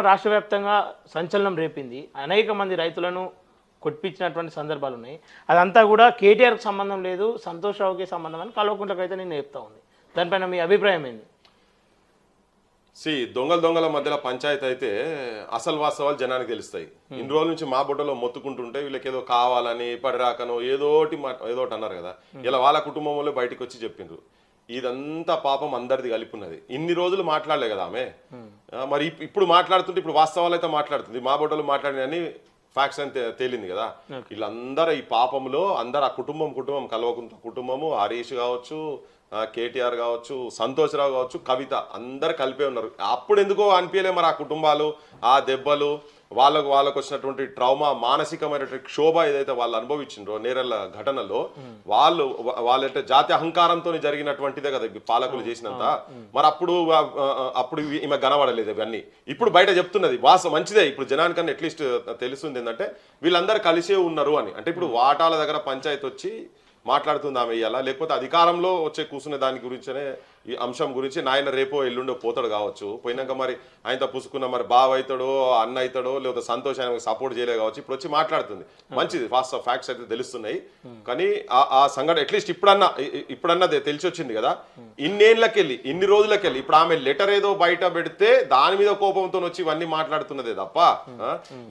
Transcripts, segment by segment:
రాష్ట్ర వ్యాప్తంగా సంచలనం రేపింది. అనేక మంది రైతులను కొట్టించినటువంటి సందర్భాలు ఉన్నాయి. అదంతా కూడా కేటీఆర్కి సంబంధం లేదు, సంతోష్ రావుకి సంబంధం అని కల్వకుంట్లకైతే నేను చెప్తా ఉంది. దానిపైన మీ అభిప్రాయం ఏంది? దొంగల మధ్యలో పంచాయతీ అయితే అసలు వాస్తవాలు జనానికి తెలుస్తాయి. ఇన్ని రోజుల నుంచి మా బుట్టలో మొత్తుకుంటుంటే వీళ్ళకి ఏదో కావాలని పడిరాకనో ఏదోటి అన్నారు కదా. ఇలా వాళ్ళ కుటుంబంలో బయటకు వచ్చి చెప్పిండ్రు. ఇదంతా పాపం అందరిది కలిపి ఉన్నది. ఇన్ని రోజులు మాట్లాడలే కదా ఆమె. మరి ఇప్పుడు మాట్లాడుతుంటే ఇప్పుడు వాస్తవాలు అయితే మాట్లాడుతుంది. మా బుట్టలో మాట్లాడినని ఫ్యాక్ట్స్ అని తేలింది కదా. వీళ్ళందరూ ఈ పాపంలో అందరు ఆ కుటుంబం కల్వకుంట్ల కుటుంబము, హరీష్ కావచ్చు, కేటీఆర్ కావచ్చు, సంతోష్ రావు కావచ్చు, కవిత అందరు కలిపే ఉన్నారు. అప్పుడు ఎందుకో అనిపించలే మరి ఆ కుటుంబాలు, ఆ దెబ్బలు, వాళ్ళకు వచ్చినటువంటి ట్రామా, మానసికమైనటువంటి క్షోభ ఏదైతే వాళ్ళు అనుభవించిండ్రో నేరల ఘటనలో వాళ్ళ జాతి అహంకారంతో జరిగినటువంటిదే కదా పాలకులు చేసినంత. మరి అప్పుడు ఈమె కనబడలేదు ఇవన్నీ. ఇప్పుడు బయట చెప్తున్నది మంచిదే. ఇప్పుడు జనానికన్నా అట్లీస్ట్ తెలుస్తుంది ఏంటంటే వీళ్ళందరూ కలిసే ఉన్నారు అని. అంటే ఇప్పుడు వాటాల దగ్గర పంచాయతీ వచ్చి మాట్లాడుతుంది ఆమె ఇయ్యాల, లేకపోతే అధికారంలో వచ్చే కూర్చునే దాని గురించనే ఈ అంశం గురించి నాయన రేపో ఎల్లుండో పోతాడు కావచ్చు. పోయినాక మరి ఆయనతో పుసుకున్న మరి బావ అవుతాడో అన్న అవుతాడో లేకపోతే సంతోష్ ఆయన సపోర్ట్ చేయలే కావచ్చు. ఇప్పుడు వచ్చి మాట్లాడుతుంది, మంచిది. ఫాస్ట్ ఫ్యాక్ట్స్ అయితే తెలుస్తున్నాయి. కానీ ఆ సంఘటన అట్లీస్ట్ ఇప్పుడన్నా తెలిసి వచ్చింది కదా. ఇన్ని రోజులకెళ్ళి ఇప్పుడు ఆమె లెటర్ ఏదో బయట పెడితే దాని మీద కోపంతో వచ్చి ఇవన్నీ మాట్లాడుతున్నదే తప్ప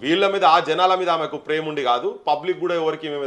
వీళ్ళ మీద, ఆ జనాల మీద ఆమెకు ప్రేమ ఉండి కాదు. పబ్లిక్ కూడా ఎవరికి